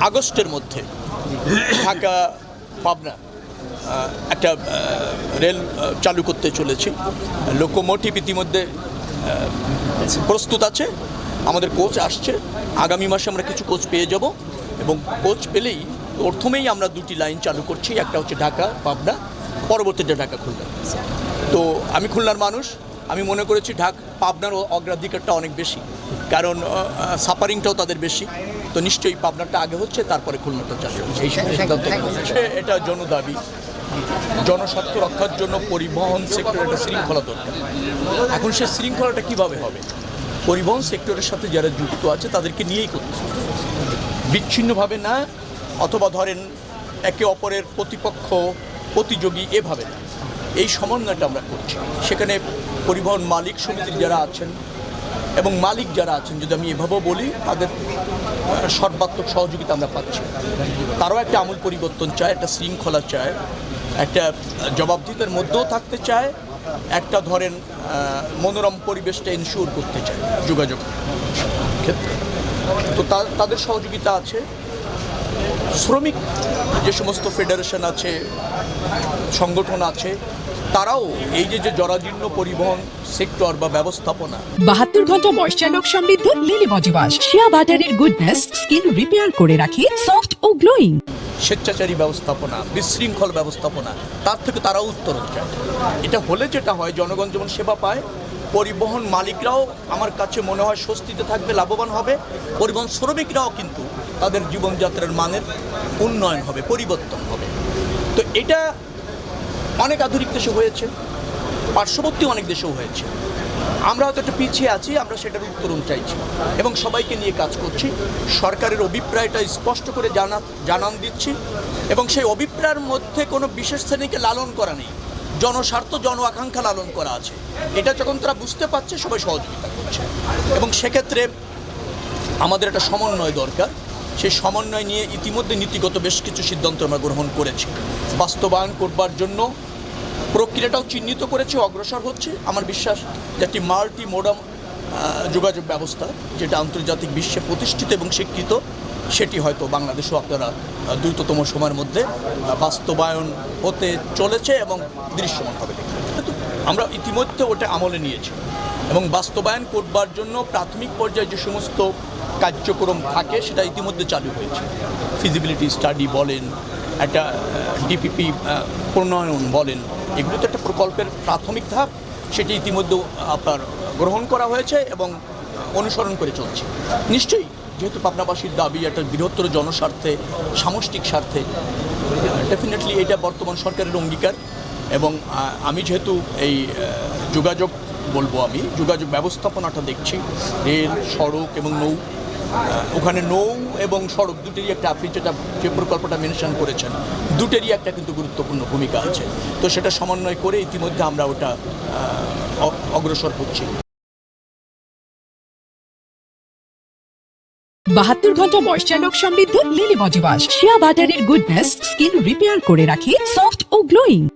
আগস্টের মধ্যে ঢাকা পাবনা একটা রেল চালু করতে চলেছি। লোকোমোটিভ ইতিমধ্যে প্রস্তুত আছে, আমাদের কোচ আসছে, আগামী মাসে আমরা কিছু কোচ পেয়ে যাব এবং কোচ পেলেই প্রথমেই আমরা দুটি লাইন চালু করছি, একটা হচ্ছে ঢাকা পাবনা, পরবর্তীতে ঢাকা খুলনা। তো আমি খুলনার মানুষ, আমি মনে করেছি পাবনার অগ্রাধিকারটা অনেক বেশি, কারণ সাফারিংটাও তাদের বেশি, তো নিশ্চয়ই পাবনাটা আগে হচ্ছে, তারপরে খুলনাটা চালু হচ্ছে। এই সিদ্ধান্ত এটা জনদাবি। জনস্বার্থ রক্ষার জন্য পরিবহন সেক্টরের একটা শৃঙ্খলা দরকার। এখন সে শৃঙ্খলাটা কিভাবে হবে? পরিবহন সেক্টরের সাথে যারা যুক্ত আছে তাদেরকে নিয়েই করতে, বিচ্ছিন্নভাবে না, অথবা ধরেন একে অপরের প্রতিপক্ষ প্রতিযোগী এভাবে না। এই সমন্বয়টা আমরা করছি। সেখানে পরিবহন মালিক সমিতির যারা আছেন এবং মালিক যারা আছেন, যদি আমি এভাবেও বলি, তাদের সর্বাত্মক সহযোগিতা আমরা পাচ্ছি। তারাও একটা আমূল পরিবর্তন চায়, একটা শৃঙ্খলা চায়, একটা জবাবদিহিতার মধ্যেও থাকতে চায়, একটা ধরেন মনোরম পরিবেশটা এনশিওর করতে চায় যোগাযোগ ক্ষেত্রে। তো তাদের সহযোগিতা আছে। শ্রমিক যে সমস্ত ফেডারেশন আছে, সংগঠন আছে, তারাও এই যে জরাজীর্ণ পরিবহন সেক্টর বা ব্যবস্থাপনা, 72 ঘন্টা ময়শ্চারলক সমৃদ্ধ লিলি বডি ওয়াশ, শিয়া বাটারের গুডনেস স্কিন রিপেয়ার করে রাখে সফট ও গ্লোয়িং। স্বেচ্ছাচারী ব্যবস্থাপনা, বিশৃঙ্খল ব্যবস্থাপনা, তার থেকে তারাও উত্তরণ চায়। এটা হলে যেটা হয়, জনগণ যেমন সেবা পায়, পরিবহন মালিকরাও আমার কাছে মনে হয় স্বস্তিতে থাকবে, লাভবান হবে। পরিবহন শ্রমিকরাও কিন্তু তাদের জীবনযাত্রার মানের উন্নয়ন হবে, পরিবর্তন হবে। তো এটা অনেক আধুনিক দেশে হয়েছে, পার্শ্ববর্তী অনেক দেশেও হয়েছে। আমরা হয়তো একটু পিছিয়ে আছি, আমরা সেটার উত্তরণ চাইছি এবং সবাইকে নিয়ে কাজ করছি। সরকারের অভিপ্রায়টা স্পষ্ট করে জানান দিচ্ছি এবং সেই অভিপ্রায়ের মধ্যে কোনো বিশেষ শ্রেণীকে লালন করা নেই, জনস্বার্থ জন আকাঙ্ক্ষা লালন করা আছে। এটা যখন তারা বুঝতে পারছে, সবাই সহযোগিতা করছে এবং সেক্ষেত্রে আমাদের একটা সমন্বয় দরকার। সেই সমন্বয় নিয়ে ইতিমধ্যে নীতিগত বেশ কিছু সিদ্ধান্ত আমরা গ্রহণ করেছি। বাস্তবায়ন করবার জন্য প্রক্রিয়াটাও চিহ্নিত করেছে, অগ্রসর হচ্ছে। আমার বিশ্বাস যে একটি মাল্টি মোডাম যোগাযোগ ব্যবস্থা, যেটা আন্তর্জাতিক বিশ্বে প্রতিষ্ঠিত এবং স্বীকৃত, সেটি হয়তো বাংলাদেশেও আপনারা দ্রুততম সময়ের মধ্যে বাস্তবায়ন হতে চলেছে এবং দৃশ্যমান হবে। আমরা ইতিমধ্যে ওটা আমলে নিয়েছি এবং বাস্তবায়ন করবার জন্য প্রাথমিক পর্যায়ে যে সমস্ত কার্যক্রম থাকে সেটা ইতিমধ্যে চালু হয়েছে। ফিজিবিলিটি স্টাডি বলেন, একটা ডিপিপি প্রণয়ন বলেন, এগুলো তো একটা প্রকল্পের প্রাথমিক ধাপ, সেটি ইতিমধ্যে আপনার গ্রহণ করা হয়েছে এবং অনুসরণ করে চলছে। নিশ্চয়ই, যেহেতু পাবনাবাসীর দাবি একটা বৃহত্তর জনস্বার্থে, সামষ্টিক স্বার্থে, ডেফিনেটলি এটা বর্তমান সরকারের অঙ্গীকার। এবং আমি যেহেতু এই যোগাযোগ যোগাযোগ ব্যবস্থাপনাটা দেখছি, রেল, সড়ক এবং নৌ, ওখানে নৌ এবং সড়ক দুটেরই একটা, আপনি যে প্রকল্পটা মেনশন করেছেন, দুটেরই একটা কিন্তু গুরুত্বপূর্ণ ভূমিকা আছে। তো সেটা সমন্বয় করে ইতিমধ্যে আমরা ওটা অগ্রসর হচ্ছি। 72 ঘন্টা ময়শ্চারলক সমৃদ্ধ লিলি বডি ওয়াশ, শিয়া বাটারের গুডনেস স্কিন রিপেয়ার করে রাখে সফট ও গ্লোয়িং।